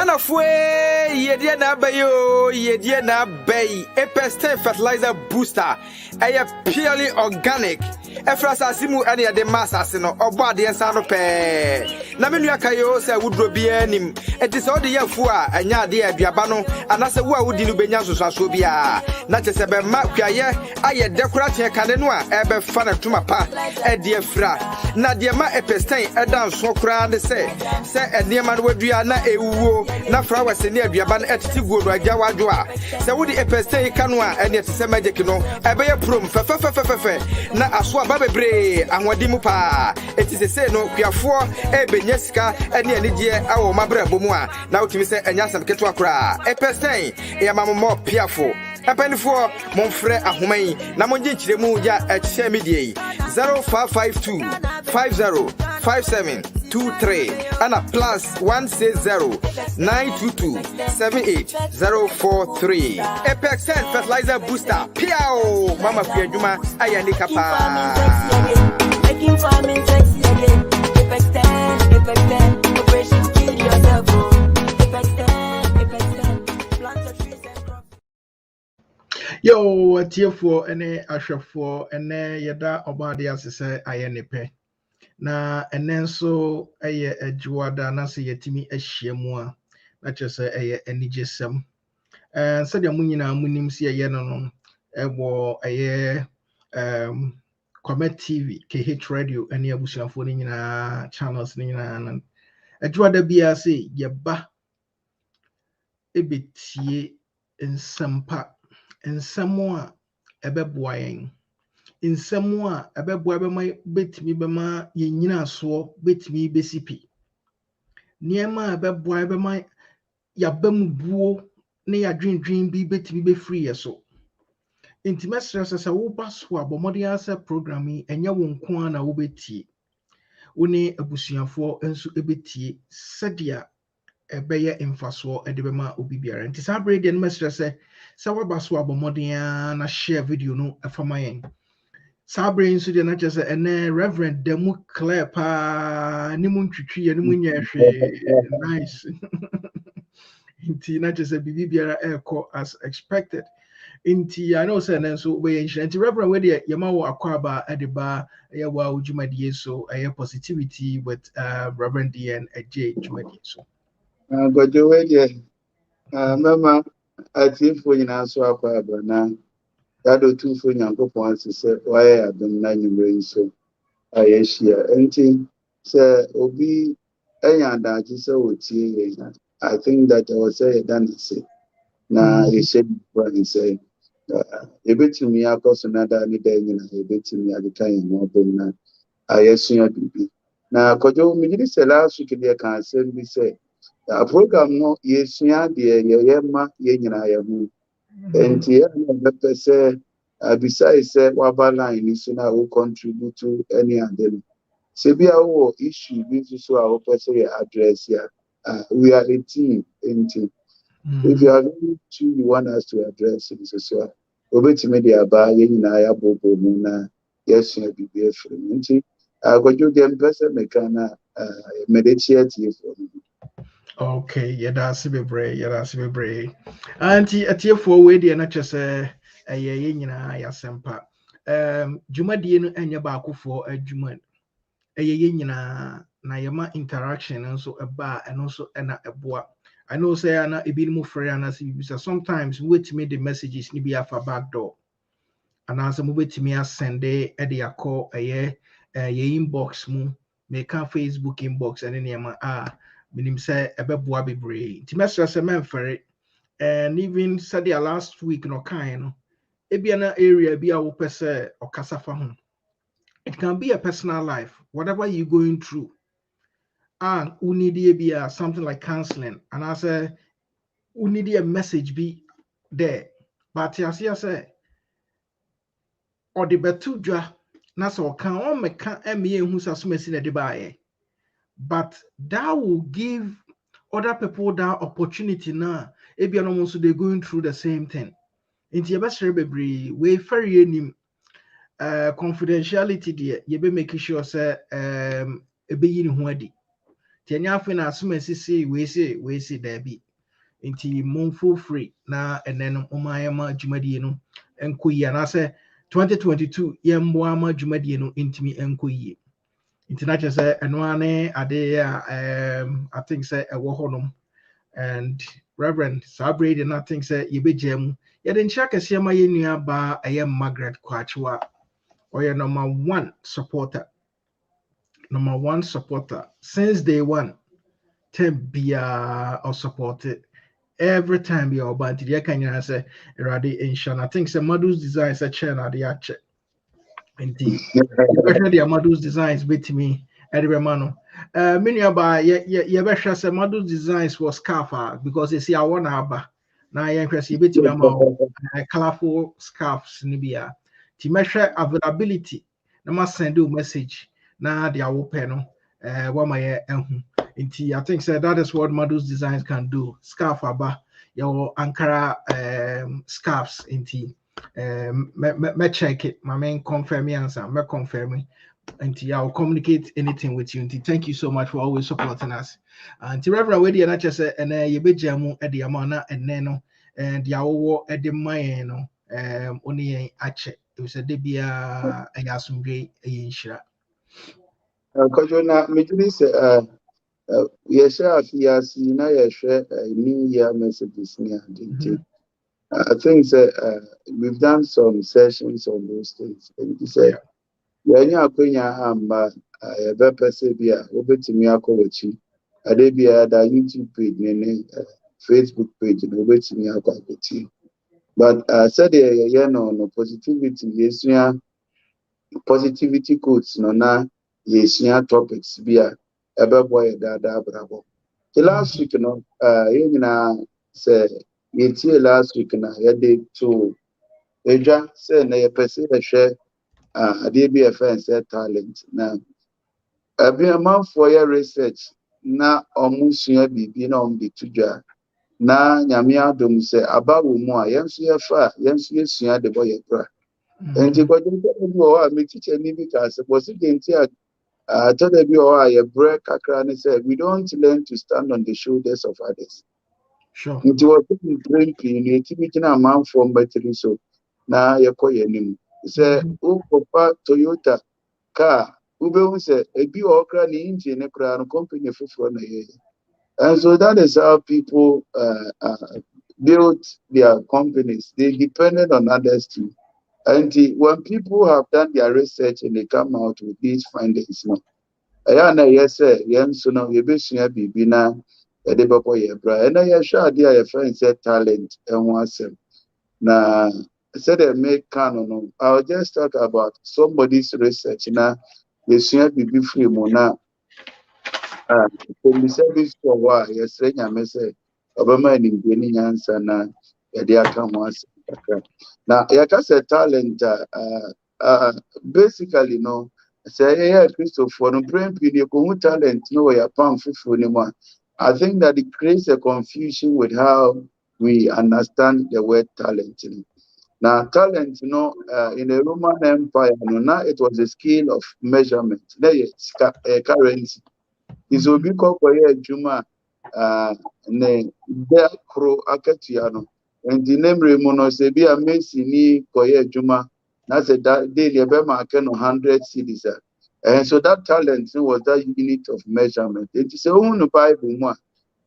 Ghana fue ye na bayo ye na bay a pestin fertilizer booster. A purely organic. Efrasa simu any of the masses no or body and sano pe. Naminu kayo say would be him. It is all the year fua and ya dear biabano and as a wa would you be nyasu sobia. Not just a makia ye I decorate canenoa ebe fan to my pa a dear fra. Nadia ma a pestin a dance so crown say a near man would be na e wo na fra was near biaban at tigo rajawadua. So would the pestin canwa and yet say magic no ebe a prom fe na aswa babebre anwadimu pa it is a say no kuafo ebenyeska ene anigye awo mabrabo mu a na utimi se anyasam ketwa kra epesen e amamomo piafo apanifo monfre ahoman na monje nkyiremu ya ehye medie 0552 505723 and a plus 160 922 78043 epexen fertilizer booster piao mama fiaduma ayani kapa making farming sexy again. Epexen, operation kill yourself. Epexen, plant the trees and crops. Yo, a tear for any usher for any yada obadi as say ayanipe. Na and so a juada nasi yetimi a shemua, not just a enigism. And said your munina munim see a yenon, a war a year Kwamet TV, KH Radio, any abusian phone in channels and a juada BRC, yaba a bit ye in some part. In somewhat a beboying. In somewhat a beboy my bit me bema yina so bit me besipi. Near my beboy by my yabem buo near dream be bit me be free so. Intimacy as a woba swab or modiasa programming and ya won't kwana ubeti. Une a busian for and so ebeti sadia. Ebeye infaswo edebema obibiara nti sabre de mesra se wabaso abomodia na share video no afama yen sabre nso de na chese ene reverend demu clear pa ni mu ntwitwi ye ni mu nya hwe nice nti na chese bibiara eko as expected nti I know say nso we nti reverend we de yema wo akwaba edeba ye wa ujumadi so positivity with Reverend DN Adjei ujumadi so But you wait, Mama, I think for you now, so I now. That do two for young points to say, why I don't know you so. I share anything, say, Obi, and that is so. I think that I was say, done say. Now, he said, he say, a bit to me, of course, another any day, a bit to me at the time, more than I assume. Now, could you immediately say last week, they can send me say, a program no yesia de yema yenyina yamu enti ya na say besides say wabaline is na who contribute to any other se bia wo issue bi so a wo say address ya we are a team enti if you are going to you want us to address it so obetime dia ba yenyina ya bobo mu na yesia bibi efre enti agojo dem person mekana meditate for me. Okay, yada sibebre. Anti atiefo we de na chese ye nyina ya sempa. Jumadie no enya ba akofo adwuma. Ye nyina na yema interaction nso eba eno so na eboa. I know say na ebi mu free ana se bisa sometimes wait me the messages ni bi afa back door. Ana se mo betimi asende e de akọ ye inbox mu make Facebook inbox and nyama minim say ebeboa bebre nti mesra se memfere and even said the last week no kind no ebia na area bia wo pese okasa fa ho it can be a personal life whatever you going through and we need be something like counseling and I say we need a message be there but I say or the betu dwa na so kan o meka eme hu sasomasi na de baaye but that will give other people that opportunity now. If you're not they're going through the same thing. Into your best bebre, we ferry him confidentiality there. You be making sure say a be in huadi. Tenya fina asuma sisi we say there be. Inti monful free na and then umayama jumadi no enkuyi and I say 2022 yemboama jumadi no intimi enkuyi. Inti na say enwane ade I think say a honum and Reverend Sabre did not think say you be gem. Yet in check a siama yenua ba I am Margaret Kwachua or your number one supporter since day one. 10 be or supported every time be or band the can you say ready in Shan. I think some models designs a chair na the check. Indeed. You the models designs with me every man. Many about you better say models designs was scarf because you see I want to now you can see bit me colorful scarves nibia. To measure availability, na must send you message na the open what my I think so that is what models designs can do. Scarf aba your Ankara scarves inti me check it. My main confirm me answer. Me confirm me. And I'll communicate anything with you. And thank you so much for always supporting us. And Reverend Wedi and I just say and you be jamu at the amana and neno and the awo at the mayeno only ache. It was a debia a yasumge a yinshira. Kojona, me say, yes, yes, na yeshwe New Year messages near DT. I think that we've done some sessions on those things. And he said, "Yanya akwenya amba ebe pese bia obetimi akowachi. Ade bia da YouTube page ne Facebook page no obetimi akowachi." But said no positivity yesua positivity quotes no na yesua topics bia ebe boy da brabo. The last week no yenya say yetie last week na yede to Adjei say na yepese hwe ade bi say talent na abi amanfo ya research na omusua bibi na om de tudwa na nyame adom say abawo mu a yenso yefa yenso yesua de boye pra enti ko de bi o a me teacher ni bi ka se bosi de enti a to de bi o a ye break kakra ne say we don't learn to stand on the shoulders of others. Sure. Nti wo tin brain pin ni ti bi kina amanfo mbatiri so na yekoye nim say o kopa Toyota car ube say ebi okra ni engine ne kra no company fufuro na ye. And so that is how people build their companies. They depended on others too. And when people have done their research and they come out with these findings, no, yes, sir, yes, no, you be sure be na the babo ye bra. And I sure idea your friend said talent and once na said they make canon. I'll just talk about somebody's research now. They should be free mona. From the service for why yes, I say Obama in the answer na yadi aka once. Now, yaka talent basically no say yeah Christopher no brain pin you talent no ya pan fufu ni mo. I think that it creates a confusion with how we understand the word talent. Now, talent, in the Roman Empire, now it was a scale of measurement. Currency. Is obi kokoye juma ne de kro akatiano and the name remono se bi amesi ni koye juma na se that day le be ma ke no 100 cedis and so that talent was that unit of measurement. It is a one Bible mu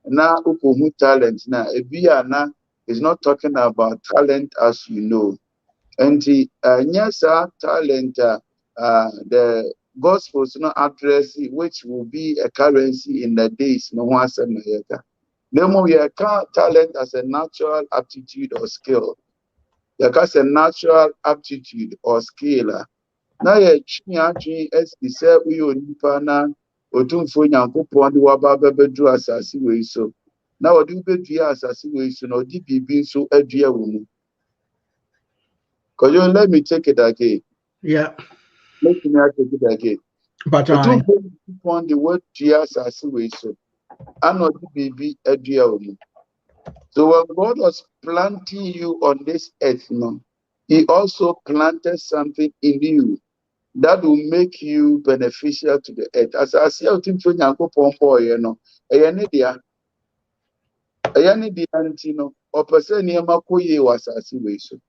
na ukohu talent na ebia na is not talking about talent as you know. And yes, talent the Gospels no address which will be a currency in the days no one said no yet. No more you can't talent as a natural aptitude or skill. You can a natural aptitude or skill. Now you change as the say we on pana otumfo nyankopon de waba bebedu asase we so. Now odi bedua asase we so no di bibi so adua wo mu. Because let me take it again. Yeah. Let me take it again. But I on the word Trias as we so. And not baby a dear woman. So when God was planting you on this earth, no, He also planted something in you. that will make you beneficial to the earth. As I see, I think for Yankopon boy, you know, a antino, or person near Makoye was as way so.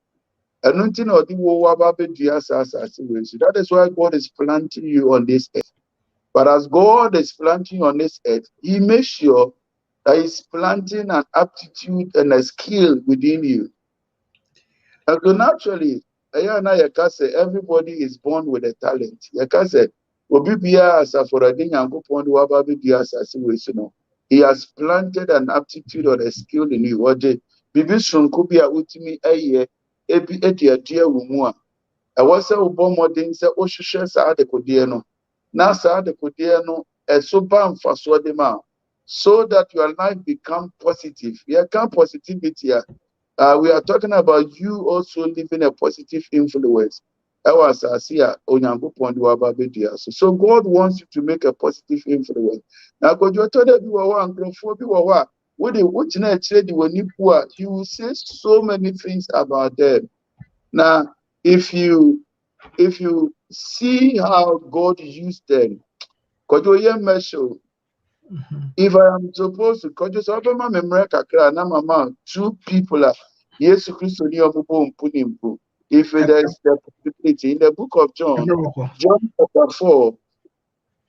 And nothing or the war about the that is why God is planting you on this earth. But as God is planting on this earth, He makes sure that He's planting an aptitude and a skill within you. And so naturally, everybody is born with a talent. He has planted an aptitude or a skill in you. Bibi sonko bi a utimi eye ebi ediadia wumu a ɛwɔ sɛ wobɔ mmɔden sɛ wohwehwɛ saa adekodeɛ no na saa adekodeɛ no ɛso ba mfasoɔ de ma so that your life become positive. Yɛka positivity a we are talking about you also living a positive influence. So God wants you to make a positive influence. Now, you will say so many things about them. Now, if you see how God used them, if I am supposed to, because two people are yes, Christ, if there is the possibility in the book of John, John chapter 4,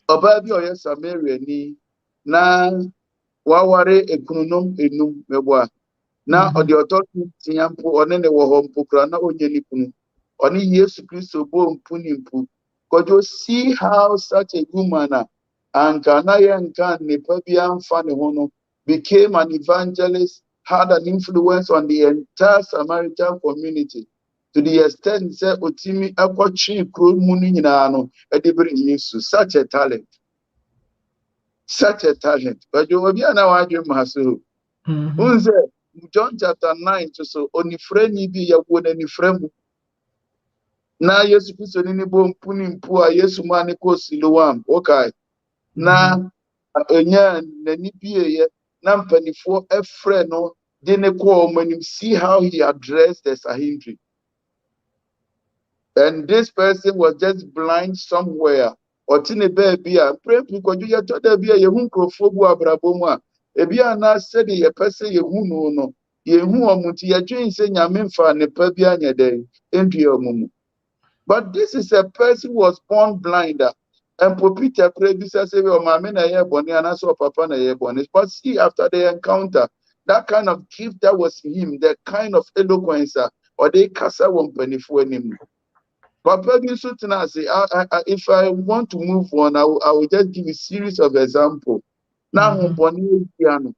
Obabi or Samaria ni na waware ekunum enum meboa na odi authority tiampo one ne wo ho mpokra na onye nikunu oni Yesu Kristo bo mpunimpu. Could you see how such a woman became an evangelist, had an influence on the entire Samaritan community to the extent that Otimi Akwachi Krumunino such a talent. Such a talent. But you will be an award Masu. John chapter 9 to so only friend be a wood any friend. Na Yesu Kristo ni bo mpunimpu a Yesu mane ko Siloam. Okay. Na enya nani biye na mpanifo efre no de ne ko omanim. See how he addressed the Sahindri. And this person was just blind somewhere. Otine baby a pray because you to da bia ye hu krofo bu abrabo mu a ebia na said ye person ye hu no ye hu omuti ye dwen se nyame mfa ne pa bia nya den endua omumu. But this is a person who was born blind. And Popita Prebisa say, "Oh, my men are born, and I saw Papa na born." But see, after the encounter, that kind of gift that was in him, that kind of eloquence, or they casa one penny for him. Papa, if I want to move on, I will just give a series of examples. Now, born piano.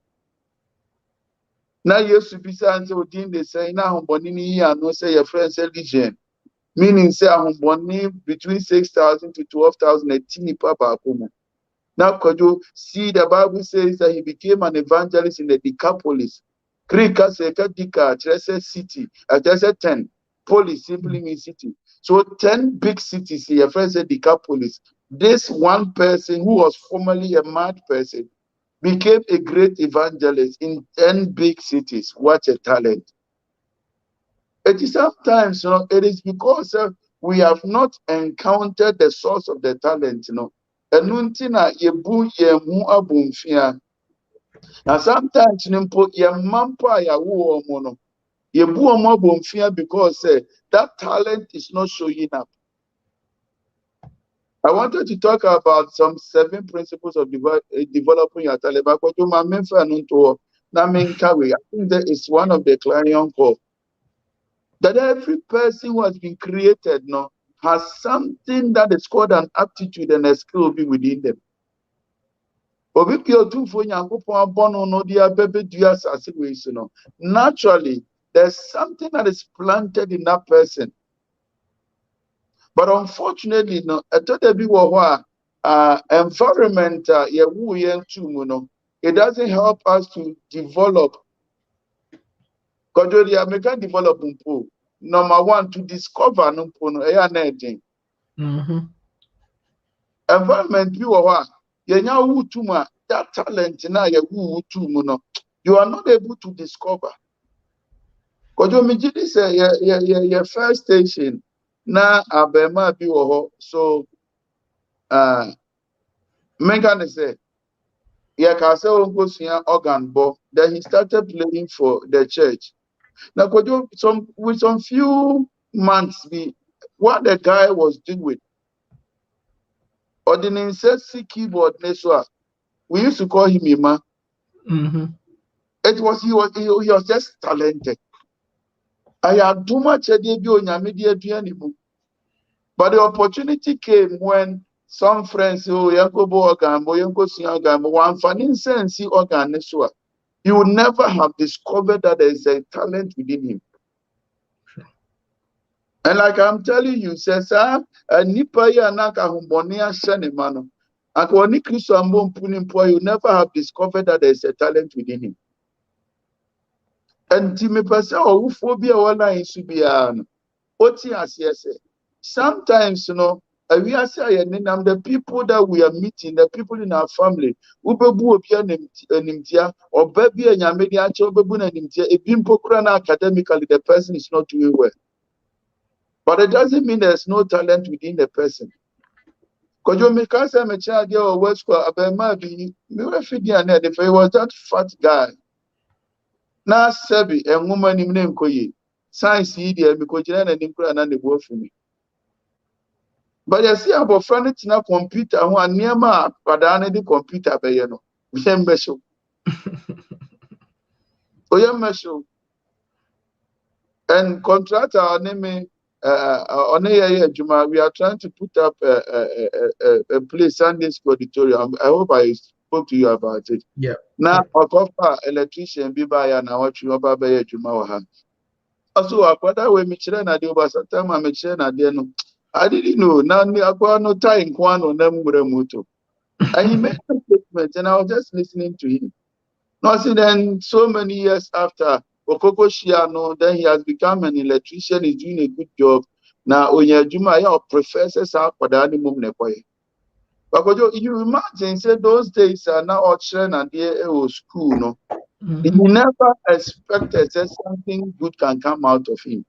Now, you should be saying, they say, now, Bonini, and no say your friend, say, Legion. Meaning, say, I'm born between 6,000 to 12,000 a teeny papa. Now, could you see the Bible says that he became an evangelist in the Decapolis? Krika Seka Dika, Trese City, Trese 10. Polis simply means city. So 10 big cities here, first said Decapolis. This one person who was formerly a mad person became a great evangelist in 10 big cities. What a talent. It is sometimes, it is because we have not encountered the source of the talent, Enuntina yebu yemu abumfia. Now sometimes yemampa ya wu omono. Yebu omo abumfia because that talent is not showing up. I wanted to talk about some 7 principles of developing your talent. I think that is one of the clarion call. That every person who has been created now has something that is called an aptitude and a skill be within them. Naturally, there's something that is planted in that person. But unfortunately, environment, it doesn't help us to develop. Because we can develop number 1 to discover environment that talent you are not able to discover. Because you say your first station na abema bi wo ho so Megan say yeah ka say onkosua organ bo then he started playing for the church. Now with some few months what the guy was doing ordinary keyboard neswa we used to call him Ima. It was he was just talented. I had too much but the opportunity came when some friends yanko bo organ bo yanko si organ bo one funny sense organ neswa. You would never have discovered that there is a talent within him. And like I'm telling you, says nipa ya naka humbonia shenimano. And when you never have discovered that there is a talent within him. And Timmy Pasa or phobia wala in Subiano. Oti as yes. Sometimes, we are saying the people that we are meeting, the people in our family, ubebu opia nimtia, or baby and yamedia chobebuna nimtia, a bimpokrana academically, the person is not doing well. But it doesn't mean there's no talent within the person. Because you make us a child or West Square, maybe if he was that fat guy. Now, Sebi, a woman in name Koye, science idiot because you and the work for me. But I see about friend it's not computer, one near my padana the computer by you know. We can measure. And contractor name on a Juma, we are trying to put up a place Sunday school auditorium. I hope I spoke to you about it. Yeah. Now, I electrician be by and I watch you about by Juma. Also, I put that way, Michelin, I do, but sometimes I'm Michelin, I didn't know. Now, I got no time, one on them with a motor. And he made a statement, and I was just listening to him. Now, see, then so many years after, Okoko Shiano, then he has become an electrician, he's doing a good job. Now, Onyejuma, your professors are for the animal nepoy. But you imagine, say those days are now all children and they school, no. He never expected that something good can come out of him.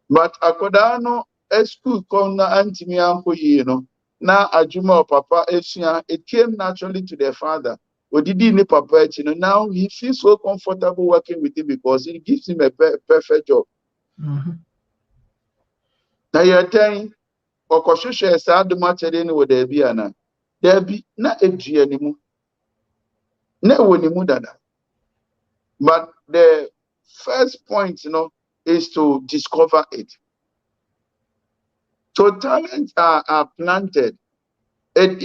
But Akodano, a school called Antimi Ampo, now Ajuma or Papa Esia, it came naturally to their father. Papa, now he feels so comfortable working with him because it gives him a perfect job. Now you're telling, or Koshusha is sad much with there be na Adjei anymore. No dada. But the first point, is to discover it. So talents are planted. Most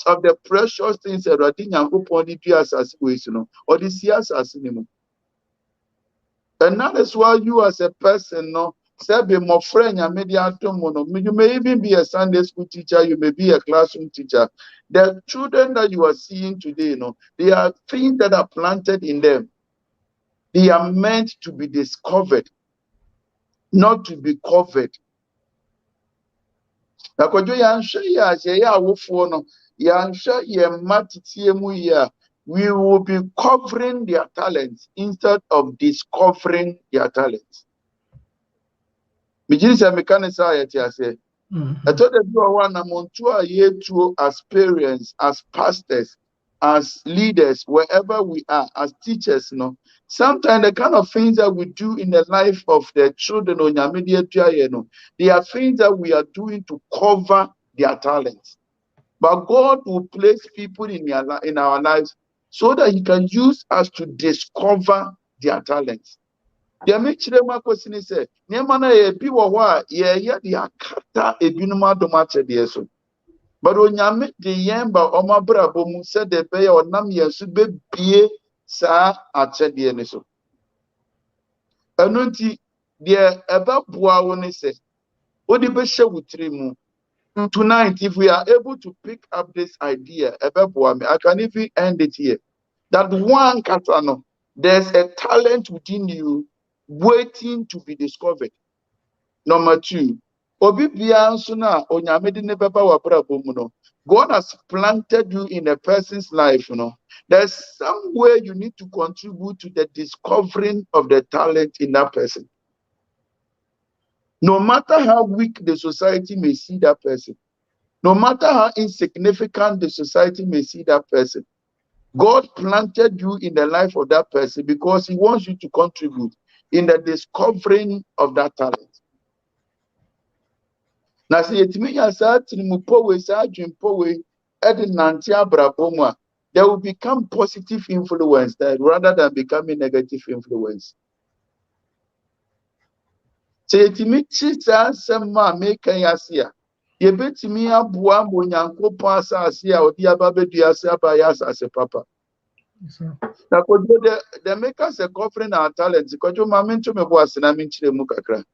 of the precious things that are and that is why you as a person, you may even be a Sunday school teacher, you may be a classroom teacher. The children that you are seeing today, they are things that are planted in them. They are meant to be discovered, not to be covered. We will be covering their talents instead of discovering their talents. I told you as parents, as pastors, as leaders, wherever we are, as teachers, sometimes the kind of things that we do in the life of the children on your media, they are things that we are doing to cover their talents. But God will place people in our lives so that He can use us to discover their talents. The Michirema question is, Niamana e biwa ye the akata ebinuma domache deso. But when Yami the Yamba Omabra Bomu said the bay or Namia should be sa at Chedianiso. Anunti, dear about Buawone says, what the best with Trimu. Tonight, if we are able to pick up this idea about Buame, I can even end it here. That one Katano, there's a talent within you waiting to be discovered. Number two, God has planted you in a person's life, There's some way you need to contribute to the discovering of the talent in that person. No matter how weak the society may see that person, no matter how insignificant the society may see that person, God planted you in the life of that person because he wants you to contribute in the discovering of that talent. Now, see, it means that there will become positive influence rather than becoming negative influence. So, it means that make a yebetimi aboa monyankopon asase a odi ababedua ase abaya asase papa. Na kodo the makers are covering our talents. Kojo mamento me bo asena minchire mu kakra.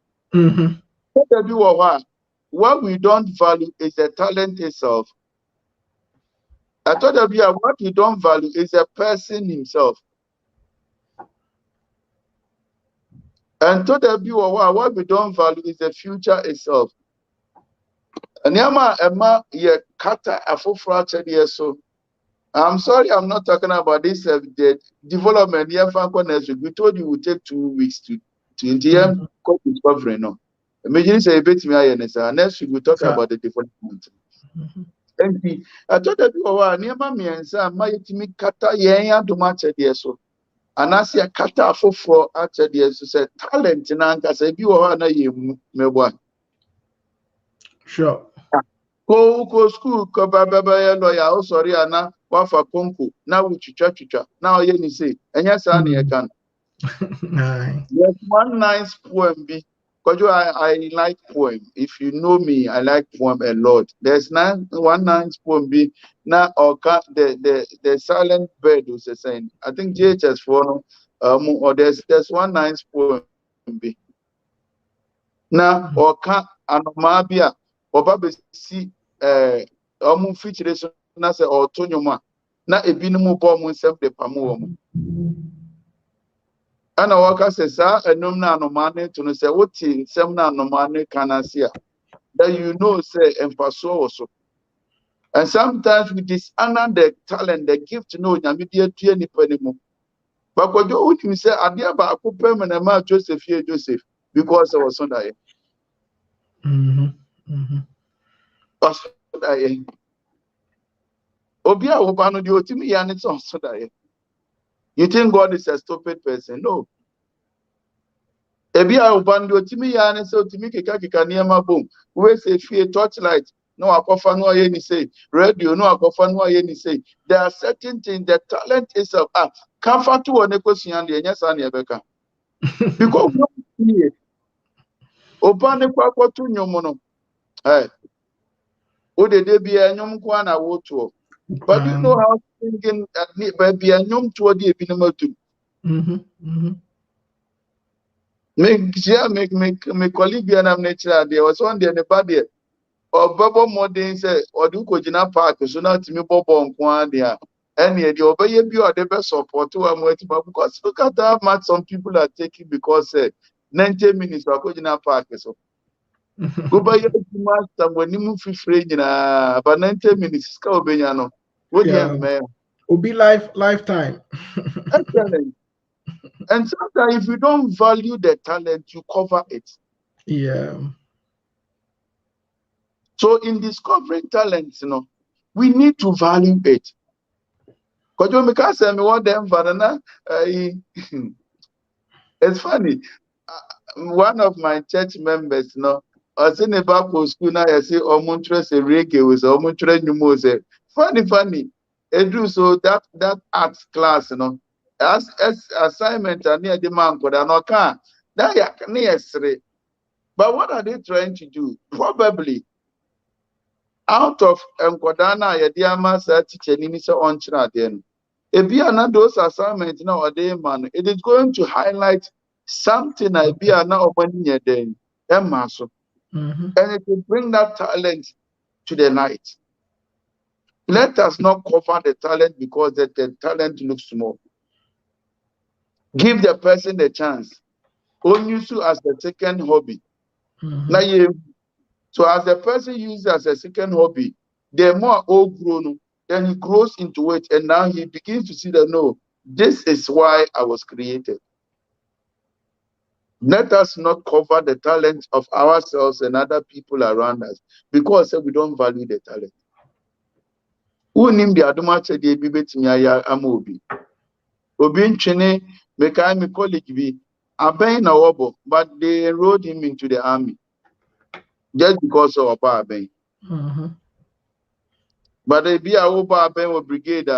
What we don't value is the talent itself. I thought that what we don't value is the person himself. And what we don't value is the future itself. And Emma ye kata afofra so. I'm sorry, I'm not talking about this the development here. We told you it would take 2 weeks to discovery. No, imagine say next week we talk about the development. And I thought that nearby me and say my kata yen do much so. And I see a kata for actually so talent in anka say be na Sure. Go school ko baba lawyer o sorry ana wafa konko na wuchicha na oye ni say enya sa na can. There's one nice poem be because I like poem. If you know me, I like poem a lot. There's one nice poem be na oka the silent bird was saying. I think JHS for or there's one nice poem be na oka anomabia oba be si feature so na se otonyoma na ebinumu bo mu nsem de pamu wo mu ana waka se sa enum na anomane to no se woti nsem na anomane kanasia that you know say empaso also. And sometimes we dishonor the talent, the gift no nyame de atue nipa ni mu bakojo unim say ade ba akopem na ma Joseph because I was on that. Obia obano di otimi ya ne so that. You think God is a stupid person? No. Ebia obano di otimi ya ne so otimi keka niema bom. We say fear torchlight. No akofa no aye ni say radio no akofa no aye ni say. There are certain things the talent is of comfort to one ekosua de enya sa na ebeka. Because we obano kwa kwato nyomo no. O de bia nyom kwa na woto. But you know how thinking baby and young to the epinamatu. Make colleague and I'm nature. There was one day in the body or Bubble Modern say, or do Kojina Park, so not to me Bobo on Quandia. And yet, the obey you are the best support to I'm waiting because look at how much some people are taking because 90 minutes for Kojina Park. So go by your master when you move free, about 90 minutes. Scobenyano. What do you man? Will be lifetime. Excellent. And sometimes if you don't value the talent, you cover it. Yeah. So in discovering talents, we need to value it. Because you make us say me want them banana. It's funny. One of my church members, I was in a Bible school now. I say, "Omuntre se reggae was omuntre nyumo se." Funny. So that arts class, as assignment and near the man could not can. That yesterday. But what are they trying to do? Probably out of Enkodana Yadiama teacher Nimisa on China then. If you are not those assignments now a day man, it is going to highlight something I be now opening your day. And it will bring that talent to the light. Let us not cover the talent because the talent looks small. Give the person the chance. Only use as the second hobby. Now, so as the person uses as a second hobby, they're more all grown. then he grows into it, and now he begins to see that no, this is why I was created. Let us not cover the talents of ourselves and other people around us because we don't value the talent. Who named the Adumache de Bibetinya Amobi? Obin Chene, Mekai college be Aben Awobo, but they enrolled him into the army just because of Aben. But they be a Oba Aben or brigade,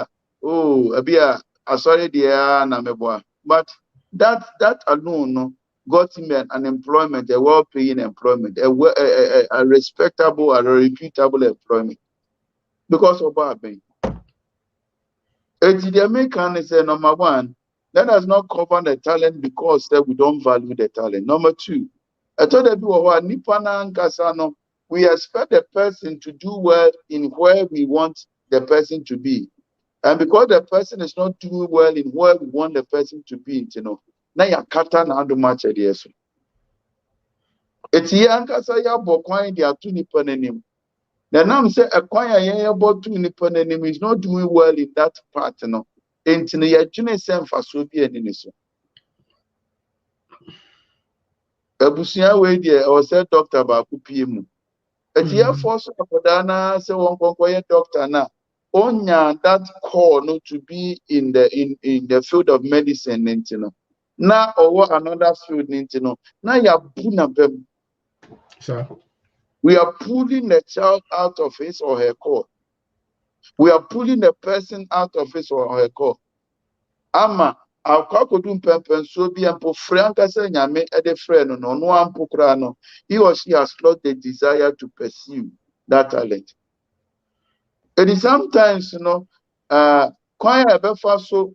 oh, be a sorry, dear Nameboa. But that alone no, got him an employment, a well-paying employment, a respectable, a reputable employment because of Aben. The American say number one, let us not cover the talent because we don't value the talent. Number two, I told people we expect the person to do well in where we want the person to be. And because the person is not doing well in where we want the person to be, now you can't do much at the end. It's young Kasaya Bokwine, they are two nippon. The name say acquire about two nippon is not doing well in that part, Enti no yɛdwene sɛ mfasoɔ bi ani ne so. Abusua wei deɛ ɔwɔ sɛ doctor baako pie mu. Eti yɛfoɔ so akwadaa na sɛ wɔn nkɔnkɔyɛ doctor na onya that call no to be in the field of medicine nti no. Na ɔwɔ another field nti no. Na yɛabu na bɛm. We are pulling the child out of his or her call. We are pulling the person out of his or her call. Ama akwakodum pempen so bi ampo franka se nyame e de frɛ no no ampo kra no, he or she has lost the desire to pursue that talent. And sometimes kwan e be fa so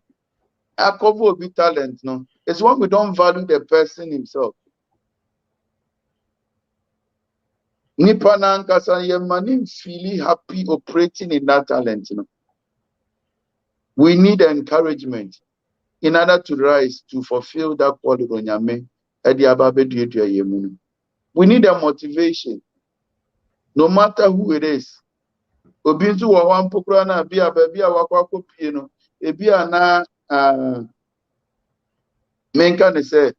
akovo obi talent no, it's when we don't value the person himself. Nipa na nkasa ye mani feeling happy operating in that talent. We need encouragement in order to rise to fulfill that quality. We need a motivation, no matter who it is. Obinzu wa one pokra na bia baby a wakwa pie no ebia na menka ne say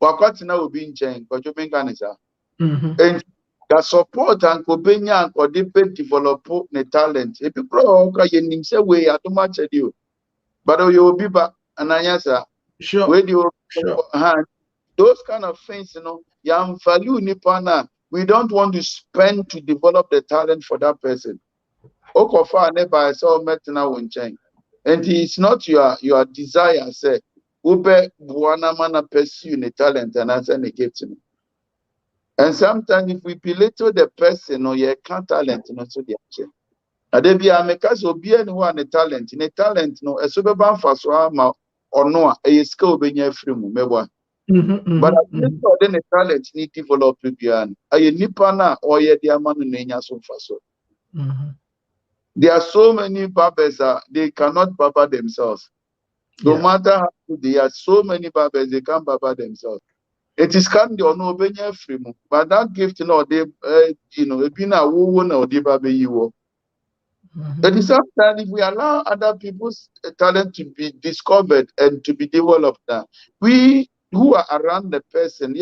wakwatina obi nchen kwajo menka ne sa and the support and kobenya and kodipe develop the talent ebi pro ka yenim say we adoma chedi o but you obi ba ananyasa sure we do sure those kind of things yam value nipa na we don't want to spend to develop the talent for that person. Okofa ne by so metina wonchen. And it's not your desire, say, ube buana mana pursue the talent and answer the gift. And sometimes if we belittle the person or you can't talent, so the action. And they be a because obi anyone a talent, in a talent, no, a suburban faswa or no, a skill be near free mebwa. But then a talent need develop again. A nipana or ye diamond nenya so faso. There are so many barbers they cannot barber themselves. No matter how good they are, so many barbers they can't barber themselves. It is kind of no benye free, but that gift they been a woman or the barber you. At the same time, if we allow other people's talent to be discovered and to be developed, we who are around the person,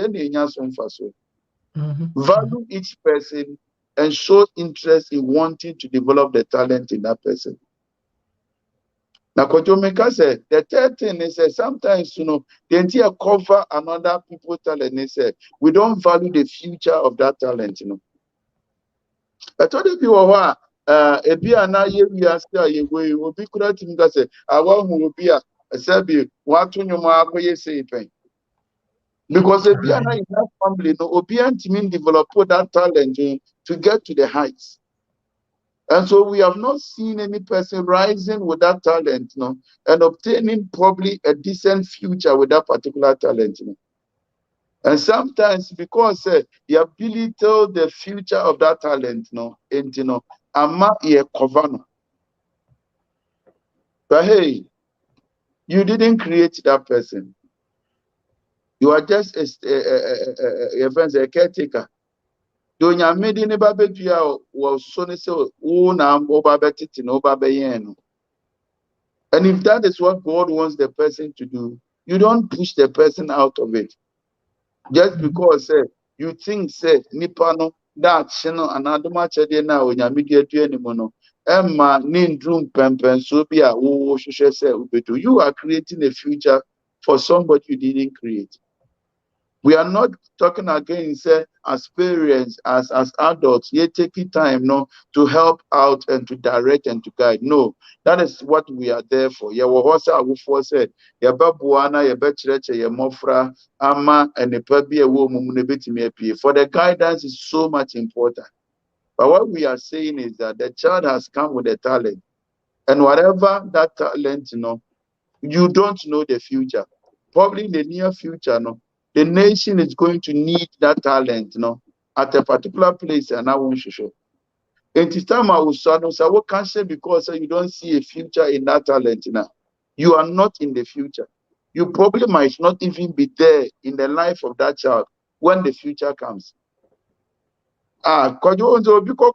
value each person and show interest in wanting to develop the talent in that person. Now, Kojomeka said, the third thing is sometimes, the entire cover another people's talent. They say, we don't value the future of that talent, I told you people, Ebia na ye we are still ye way, will be correct him that say, I want who will be a Sebi, what to know my say pen. Because Ebia na in that family, no Obian team develop that talent to get to the heights. And so we have not seen any person rising with that talent, and obtaining probably a decent future with that particular talent. And sometimes because the ability to the future of that talent, ama ye cover. But hey, you didn't create that person. You are just a caretaker. Donya made in a babedua was so na obabetiti no babayeno. And if that is what God wants the person to do, you don't push the person out of it. Just because you think nipa no that chino anadoma chede na onyamide aduani no emma nindrum pempen so bia wo hwehwe say ubedu. You are creating a future for somebody you didn't create. We are not talking again, as parents, as adults, you're taking time to help out and to direct and to guide. No, that is what we are there for. Yeah, what I said, yeah, babuana, yeah, betreche, yeah, mofra, ama, and the pebi, for the guidance is so much important. But what we are saying is that the child has come with a talent, and whatever that talent, you don't know the future. Probably in the near future, the nation is going to need that talent, at a particular place, and I won't show. And this time I will say, what can say because you don't see a future in that talent now. You are not in the future. You probably might not even be there in the life of that child when the future comes. Because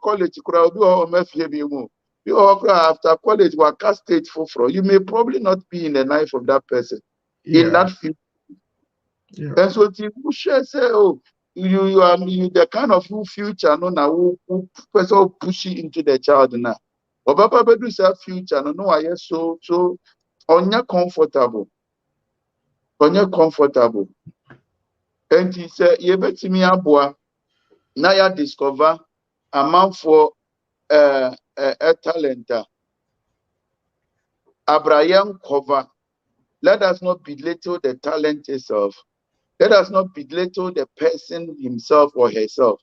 college, after college, stage for you may probably not be in the life of that person in that future. Yeah. And so you share say, you are the kind of future who person push you into the child now. But Baba do say future no I so onya comfortable. And he said ye betimi aboa na ya discover a man for a talent. Abraham cover. Let us not belittle the talent itself. Let us not belittle the person himself or herself.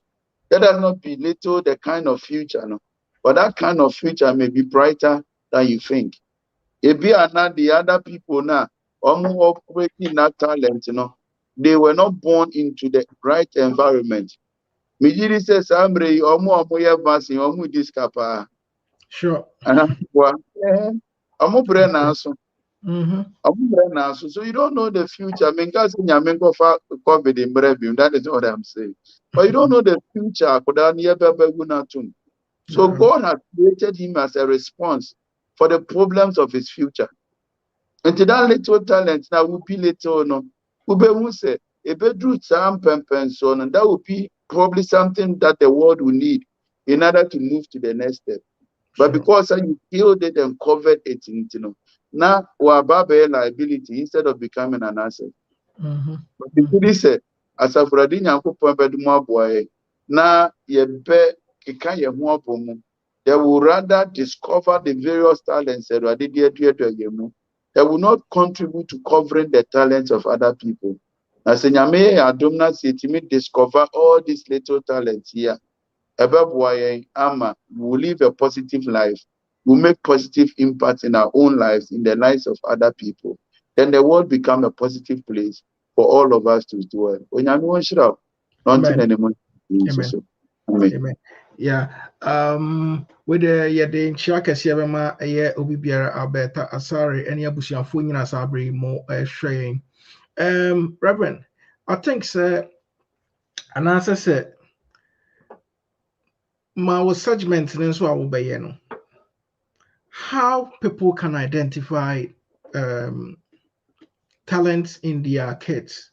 Let us not belittle the kind of future. But that kind of future may be brighter than you think. If we are not the other people now, operating that talent, they were not born into the right environment. Mijiri says, Amre, Sure. So you don't know the future. I mean, COVID in that is what I'm saying. But you don't know the future. So God has created him as a response for the problems of his future. And to that little talent, now will be little no. Say a bedroom so and that would be probably something that the world will need in order to move to the next step. But because you killed it and covered it, now we're about a liability instead of becoming an asset. But the say, as a Fradina boy, now ye be they will rather discover the various talents that they will not contribute to covering the talents of other people. As in Adumna City, discover all these little talents here. Ama will live a positive life, will make positive impact in our own lives, in the lives of other people. Then the world become a positive place for all of us to dwell. Amen. Amen. Yeah. With the Nchaka Siabama, Obi Biara Alberta Asari, any Abusiafo nyina sabre mo sharing. Reverend, I think sir, and as I said, my segment in so I will be how people can identify talents in their kids.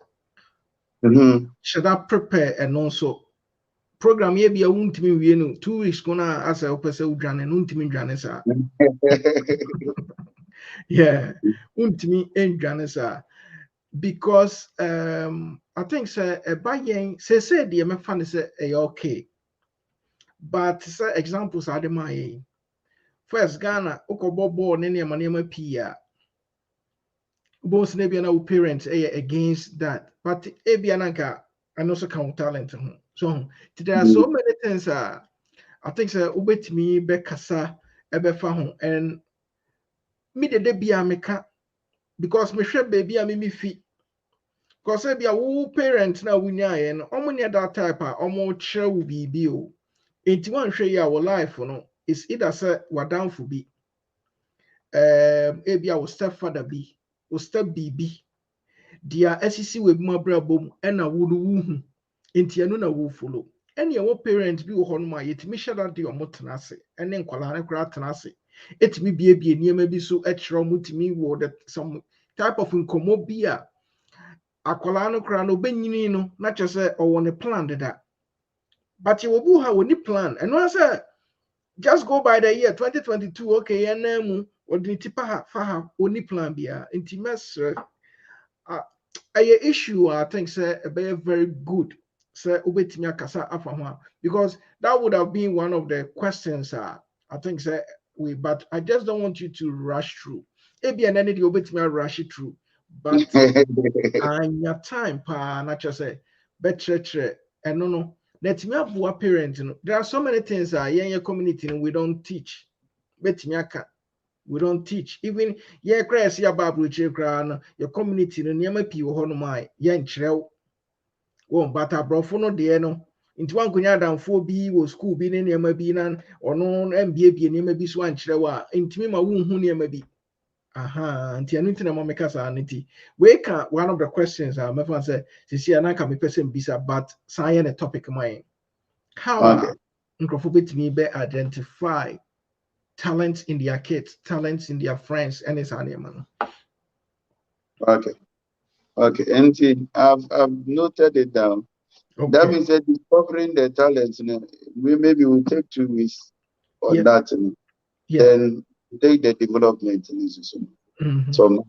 Should I prepare and also program ye be a wuntimi wie no 2 weeks gonna as a opese udwane no ntimi ndwane sa yeah untimi ndwane sa because I think say e ba yen say de me fa ne say e okay but say examples are the my first Ghana ukobobo ne ne ma pia both ne bia na parents against that but e bia nanka and also count talent so there are so many things I think say ubetimi be kasa ebefa ho and me de bia meka because me hwe baby a me fi because e bia wo parent na wunya no omunya that type a omo kire wo bibi o enti wan hwe ya wo life no is either say wadanfo bi e bia wo stepfather bi wo step bibi dia asisi we buma brabom e na wo no wu hu enti anu na wo follow Any your parents be on my yet me share that your motenase and then colana gratanase. It may be a near maybe so extra mutimi word some type of incomobia. A colano crano benino, not just say or on a plan that. But you will have any plan. And once just go by the year 2022, okay, and then what the tipa faha only plan be a intimacy. A issue I think say a very good say ubetimi akasa afa ho because that would have been one of the questions I think say we but I just don't want you to rush through. Ebi and any ubetimi rush it through, but your time pa na just say betre and no let me have one parent. There are so many things your community we don't teach. Betimi aka we don't teach. Even yeah, crash your Bible your community no near pii wɔ hɔ nom a yɛnkyerɛw wɔn but aborɔfo no deɛ no nti wankonya adamfoɔ bi wɔ school bi ne nneɛma bi na ɔno mbiebie nneɛma bi so ankyerɛw a ntumi ma wonhu nneɛma bi aha nti ɛno nti na ma meka saa no nti ka one of the questions a mɛfa sɛ sisi a na nka mepɛ sɛ mbisa but saa yɛ ne topic ma yɛn how a nkurɔfoɔ bɛtumi bɛ identify talents in their kids, talents in their friends, and it's animal. Okay. And I've noted it down. Okay. That means that discovering the talents, maybe we'll take 2 weeks on that. Then take the development. So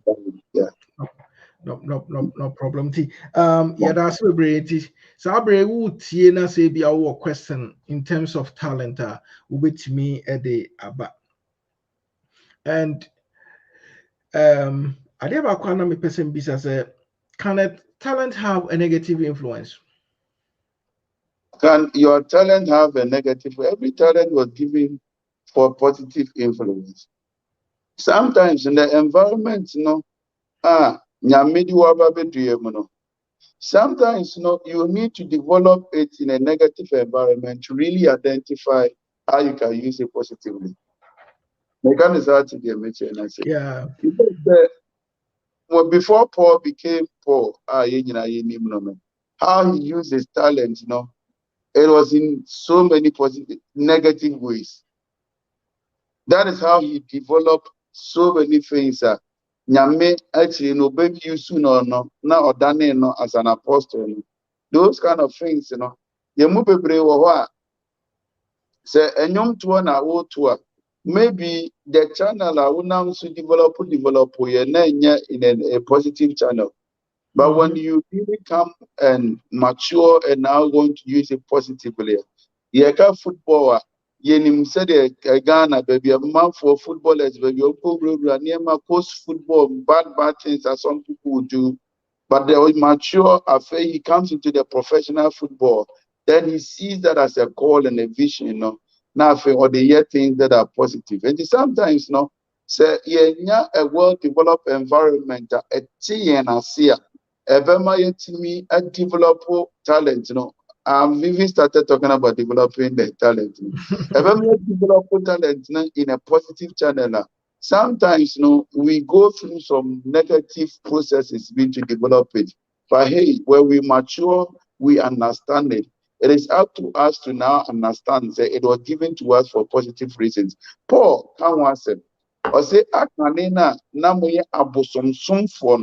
yeah. No problem. Yeah, that's great. So I would say be our question in terms of talent. With me at the aba. And I never can me person be say, can a talent have a negative influence? Can your talent have a negative? Every talent was given for positive influence. Sometimes in the environment, sometimes you need to develop it in a negative environment to really identify how you can use it positively. Yeah. Well, before Paul became Paul, how he used his talent, it was in so many positive, negative ways. That is how he developed so many things. Nyame actually no baby you soon or no now or done no as an apostle. Those kind of things, You move a say enyom to na wo to maybe the channel I will now develop in a positive channel. But when you really come and mature and now going to use it positively, you can football. You said Ghana, baby, a man for footballers, baby, post football, bad things that some people would do. But they will mature after he comes into the professional football. Then he sees that as a call and a vision, Now or the year things that are positive. And sometimes, say a well-developed environment, a T and a seer. Me a develop talent, I've even started talking about developing the talent. Develop talent in a positive channel. Sometimes, we go through some negative processes to develop it. But hey, when we mature, we understand it. It is up to us to now understand that it was given to us for positive reasons. Paul, can one say, or say, Akanina, Namoye Abosum for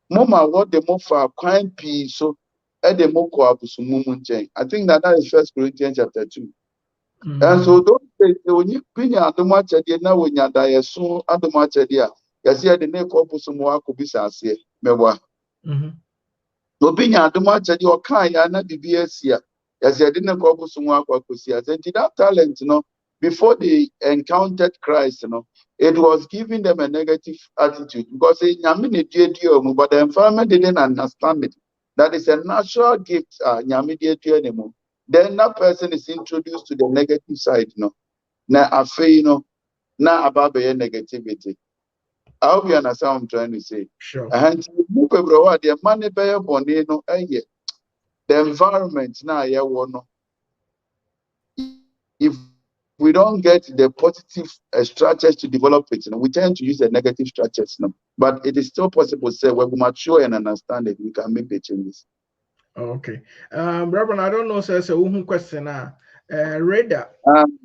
Mama, what the more for crime piece so at the more I think that is 1 Corinthians chapter 2. And so don't say when you pin at the much idea now when you die soon at the much idea. Yes, yeah, the name of Pusumwa could be sassy. Mewa. No pin at the much idea or kind and not the BS here. Yes, I didn't call Pusumwa Kwakusia. And that talent, before they encountered Christ, it was giving them a negative attitude because but the environment didn't understand it. That is a natural gift, anymore. Then that person is introduced to the negative side, Now I feel, now about the negativity. I hope you understand what I'm trying to say. Sure. And the money the environment now, if we don't get the positive structures to develop it, we tend to use the negative structures. But it is still possible to say when we mature and understand it, we can make the changes. Okay. Reverend, I don't know, sir, so who question radar Um,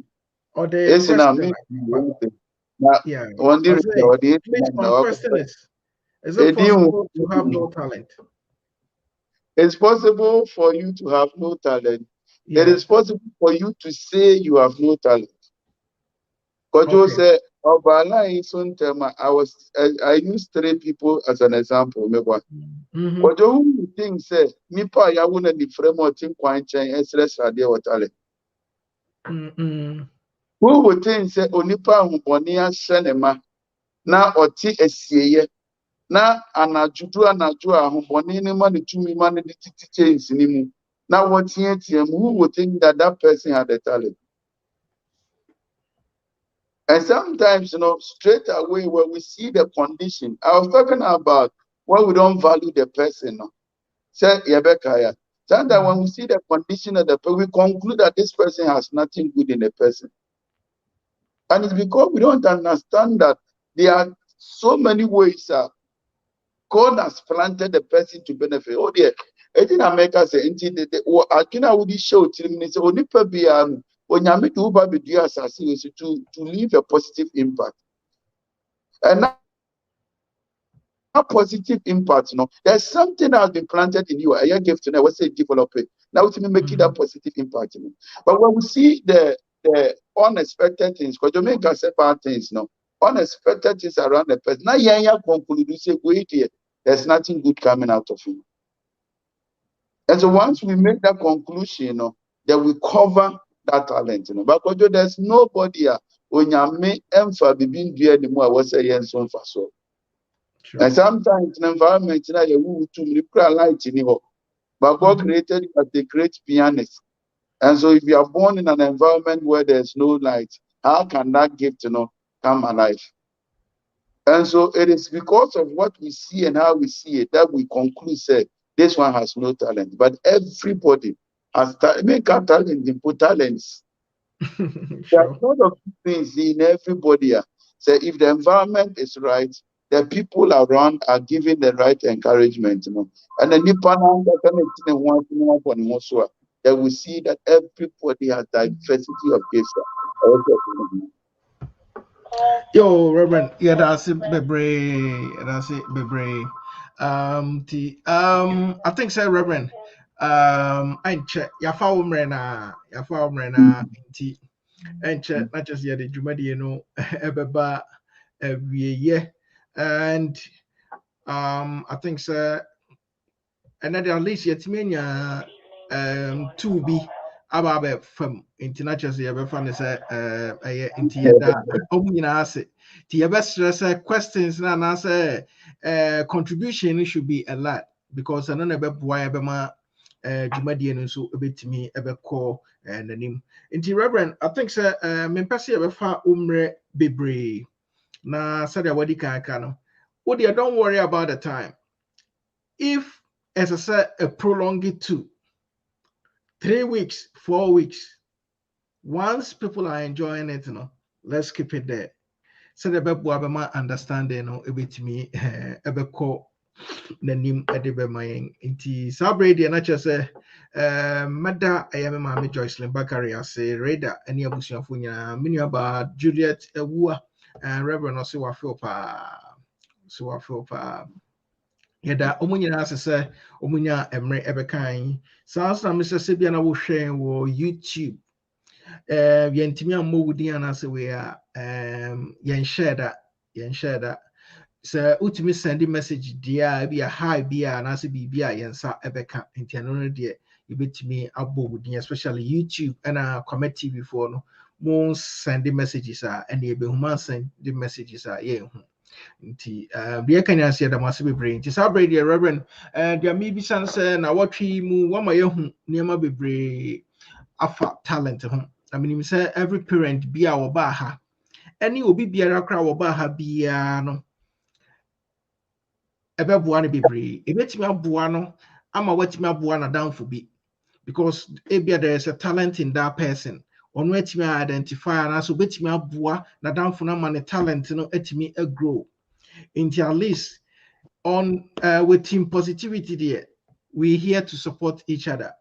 or the it's in a question. meeting. Now, Yeah. on I the say, or the please, my question is it Edim, possible to have no talent? it's possible for you to have no talent. It Yeah. is possible for you to say you have no talent. Kojo Okay. said, Obala Suntema, I used 3 people as an example. Mm-hmm. Kojo who think say, Mipa ya wuna ni frame or think quite change SLS radio or talent. Mm-hmm. Who would think say Onipa Hubonia Senema na oti esiye na anajudu ahuboni ni mani tumi mani di titi change ni mu na wotie tie mu who would think that that person had a talent. And sometimes, straight away when we see the condition, I was talking about when we don't value the person. Say, Yebekaya. Sometimes when we see the condition of the person, we conclude that this person has nothing good in the person. And it's because we don't understand that there are so many ways God has planted the person to benefit. Oh, dear. I think America say, I would show to him, say, only Pabian, when you meet Uber, to leave a positive impact. And positive impact, there's something that has been planted in you. I gift to now, say develop it. Now it's make it that positive impact. But when we see the unexpected things, because Jamaica say bad things, unexpected things around the person. Now yeah, conclude you say, wait here, there's nothing good coming out of you. And so once we make that conclusion, then we cover that talent. But there's nobody when you make emphasis being there anymore. I was saying so for so. Sure. And sometimes in environment, you to light in it. But God created you as a great pianist. And so if you are born in an environment where there's no light, how can that gift, come alive? And so it is because of what we see and how we see it that we conclude, say, this one has no talent. But everybody has talent. Make up talent, input talents. There are Sure. a lot of things in everybody. So if the environment is right, the people around are giving the right encouragement, And then that we see that everybody has diversity of gifts. Yo, Reverend, yeah, that's it, Bebre. That's it, Bebre. I think so, Reverend. I check. Ya fa umrena, nti. And check, not just yet the Jumadi, ebeba, yeah, and I think so. And then at least yet mania, 2B. About from international ever fun is a into that omunase the best questions and answer contribution should be a lot because I don't know why Abema Jumadian so a bit to me ever call and the name into Reverend I think sir Mempasi ever far bebre na said what you can oh dear don't worry about the time if as I said a prolong it to 3 weeks 4 weeks. Once people are enjoying it, let's keep it there. So the bebo abema understanding no ebetimi ebeko nanim edebe mayen nti sabredi na chese mada ayame maame Joycelyn Bakari ase Reda ene abusuafo nyina menu aba Juliet Ewua Reverend no se wafeel pa yɛda ɔmo nyinaa ase sɛ ɔmo nya mmerɛ ɛbɛkan saa nso na mesɛ sɛ bia na wohwɛ wɔ YouTube yɛntumi ammɔ wo din anaasɛ wei a yɛnhyɛ da sɛ wotumi send message deɛ a bi a hi bi a anaasɛ biribi a yɛnsa ɛbɛka nti ɛno no deɛ yɛbɛtumi abɔ wo din especially YouTube ɛna Kwamet TV foɔ no mo send messages a ɛne yɛbɛhu ma send messages a yɛnhu nti deɛ ka nyinaa sɛ yɛda mo ase bebree nti saa berɛ deɛ Reverend deɛ mebisa no sɛ na wɔtwe mu wama yɛhu nneɛma bebree afa talent ho na menim sɛ every parent bi a wɔbaa ha ɛne obi biara koraa wɔbaa ha biara no ɛbɛboa no bebree ɛbɛtumi aboa no ama watumi aboa n'adamfo bi because ebia there is a talent in that person ɔno atumi identify anaasɛ obɛtumi aboa n'adamfo no ama ne talent no atumi grow into at least on with team positivity there we're here to support each other,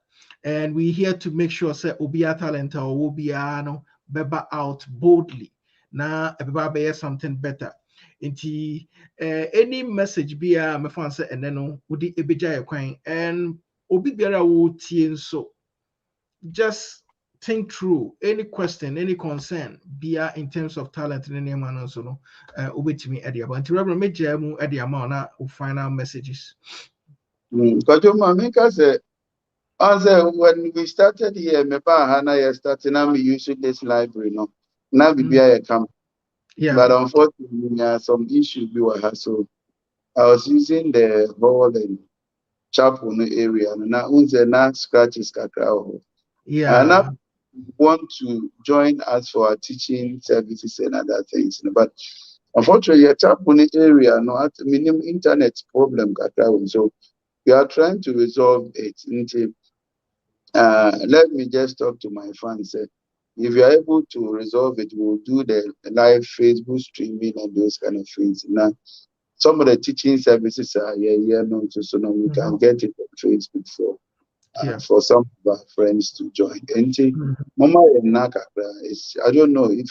and we're here to make sure say obia talent or obia no beba out boldly. Na ebeba be something better. Inti any message be a me fan say and no udi ebeja kwan and obi biara wo tie so just think through any question, any concern, be in terms of talent in any man also no obetimi ade about nti Reverend meja mu ade ama na final messages. Because Mamika said, when we started here, me ba hana ya starting now me using this library no. Now we be a camp. Yeah. But unfortunately, there are some issues we were so I was using the hall and chapel no area and now unze na scratches kakra. Yeah. And I want to join us for our teaching services and other things. But unfortunately, a chapel area no at minimum internet problem kakra. So we are trying to resolve it. Let me just talk to my fans. If you are able to resolve it, we'll do the live Facebook streaming and those kind of things. Now, some of the teaching services are here, no, so now we can get it on Facebook for some of our friends to join. Mama is I don't know if,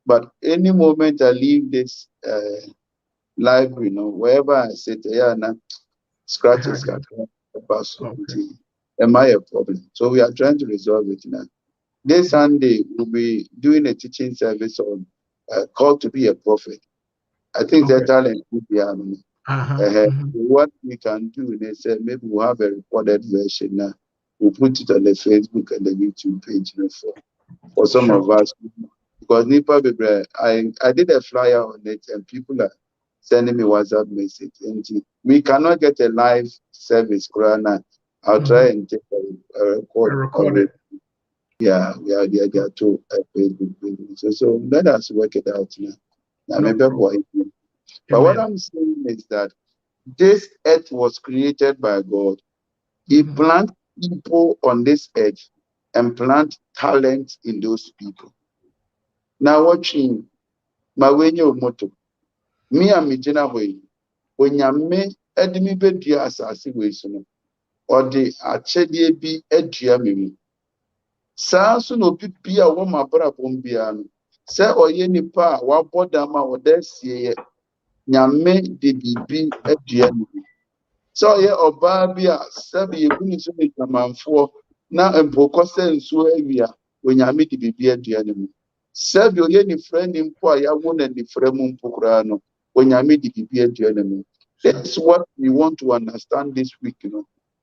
but any moment I leave this library, wherever I sit, now scratches can am I a problem? So we are trying to resolve it now. This Sunday we'll be doing a teaching service on called to be a prophet. I think that talent would be what we can do is maybe we'll have a recorded version now. We'll put it on the Facebook and the YouTube page for some of us. Because I did a flyer on it and people are sending me WhatsApp message. And we cannot get a live service, Corona. I'll try and take a record. Yeah, there are two Facebook pages. So let us work it out now. But what I'm saying is that this earth was created by God. He planted people on this earth and plant talent in those people. Now watching my way moto. Me and me jina way. When you me edimi be dua asase we so no. Or the achedie bi adua me mu. Saa so no pipi a wo mabra bombia no. Se oye nipa a wa bodama odasie nyame de bibi adua me mu. So ye oba bi a sabi ebuni so me tamanfo na empokose nso awia onyame de bibi adua ne mu. Sabi oye ni friend mpo a ya wo na ni frem mpo kra no onyame de bibi adua ne mu. That's what we want to understand this week,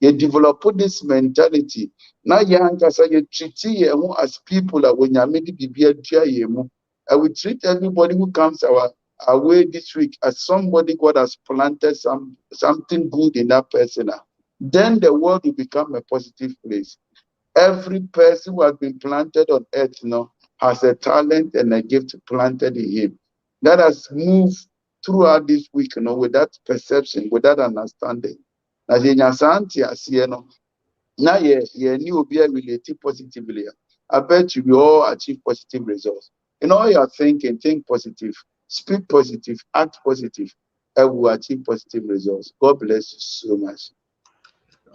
You develop this mentality. Now you treat you as people that when you make it, I will treat everybody who comes our way this week as somebody God has planted something good in that person. Then the world will become a positive place. Every person who has been planted on earth has a talent and a gift planted in him. Let us move throughout this week, with that perception, with that understanding. Now, now you new be related positively. I bet you will all achieve positive results. In all your thinking, think positive, speak positive, act positive, and will achieve positive results. God bless you so much.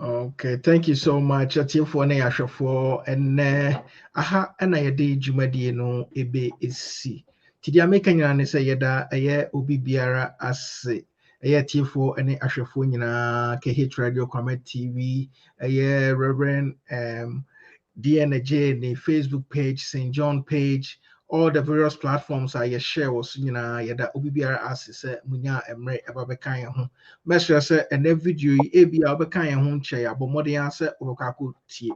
Okay, thank you so much. For na yahwefo ene aha na yede dwumadi no ebe esi. Tidi ameka nyina ne se yeda eye obi biara ase. Eye tiefo ene ahwefo nyina ke hit radio Kwamet TV, eye Reverend Adjei ne Facebook page, St. John page, all the various platforms I share was yada obi biara ase se munya emre eba bekan ye ho. Mesra se ene video yi ebi a obekan ye ho nche ya bo modern ase obekako tie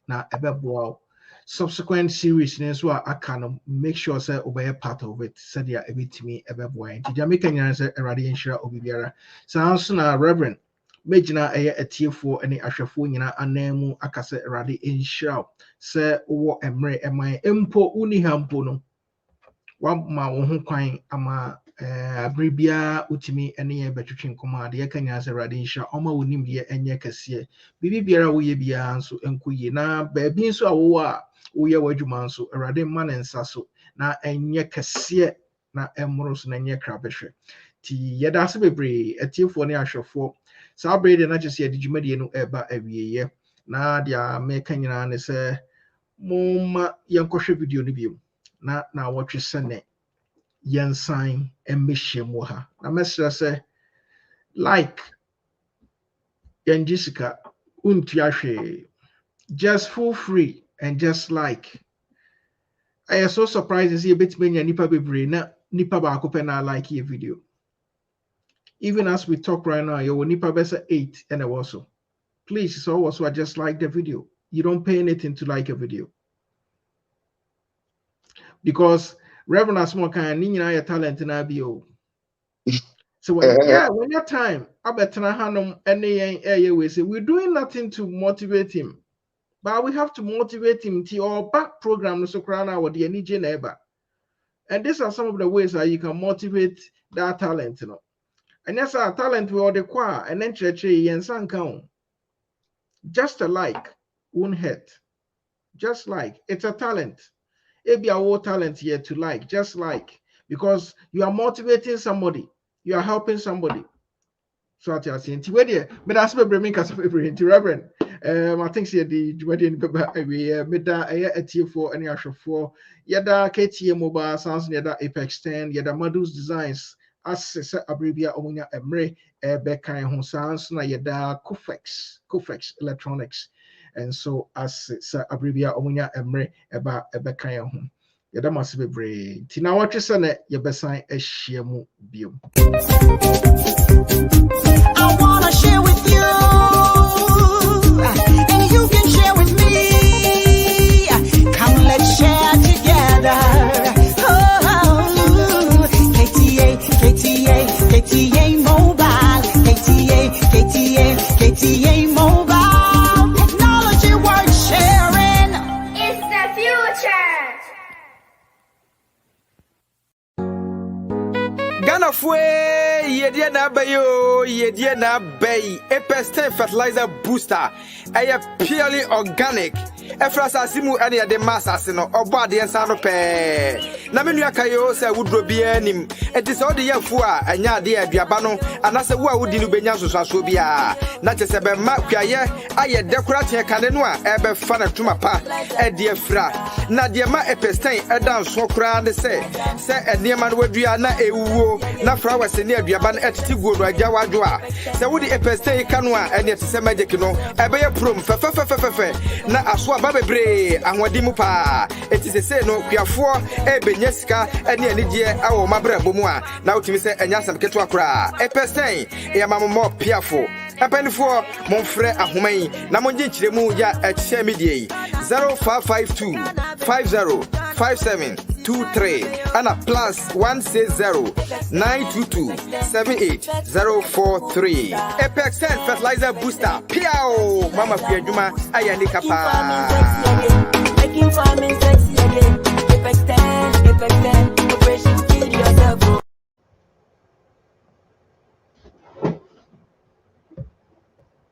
na ebeboa subsequent series ne so aka no make sure say obey part of it said ya ebitimi ebeboa nti Jamaica nyana se erade nhira obi biara sanso na Reverend Mejina eye atiefo ne ahwefo nyina anamu akase erade nhira se wo emre eman empo uni hampo no wama wo ho kwan ama abribia utimi ene ye betwetwe nkoma de yeka nya se erade nhira oma wonim de enye kase bibi biara wo ye bia nso enkoye na baabi nso awo a wo ye wadwuma nso erade ma ne nsa so na enye kase na emro so na enye krabehwe ti yɛda ase bebree atiefoɔ ne ahwɛfoɔ saa bere de na kyerɛ sɛ yɛde dwumadie no ɛba awieyɛ na deɛ meka nyinaa ne sɛ momma yɛnkɔhwɛ video no bio na wɔtwe sɛne yɛnsan mmɛhyia mu ha na mɛsrɛ sɛ like yɛngye sika wontua hwee just feel free and just like I am so surprised to see a bit many nipa bebree na nipa baako pɛ na like your video. Even as we talk right now, you will nipa besa 8 and also. Please, so also just like the video. You don't pay anything to like a video. Because Reverend Asmo can nina your talent na bio. So when your time, I better hanum any we say we're doing nothing to motivate him. But we have to motivate him to our back program so crown with the energy neighbor. And these are some of the ways that you can motivate that talent, you know. And yes, our talent will the choir and then church and san count. Just a like won't hurt. Just like it's a talent. It be our talent here to like, just like, because you are motivating somebody, you are helping somebody. So I tell you, but that's what bring me Reverend. I think see the Jumadian we made a tier for any actual for yada KTM mobile sounds yada Apex 10 yada Madus designs as abribia omunya emre beka ho sounds na yada Kufex electronics and so as abribia omunya emre beka ho yada must be brave tina what you say yebesan ehia mu bio. I want to share with you. And you can share with me. Come, let's share together. Oh, KTA Mobile. KTA Mobile. Technology worth sharing. It's the future. Ghana fue yedie na bayo yedie na bay Apex 10 fertilizer booster purely organic efrasa simu ene de massase no obo de ensa no pe na menu akayo se wudro bia nim enti se ode yafu a anya de aduaba no anase wo a wudi no benya sosaso bia na chese be ma kwaye aye dekorate kane no a ebe fa na tuma pa de afra na de ma Apex 10 edan so kra de se enema no wadua na ewuwo na flowers ne aduaba no etiti go no agya wadwo a se wudi Apex 10 kanu a ene tese magic no ebe ye prom fe na aso aba bebre ahwadi mu pa eti se no kuafo ebenya sika ene anigye awo mabrabo mu a na otimi se enya sam keto akora Apex 10 e mammo piafo apanifo monfrɛ ahoman na monje nkyiremu ya ehye medie 0552 505723 ana +160 922 78043 Apex 10 fertilizer booster piao mama kuadwuma ayane kapa making farming sexy again.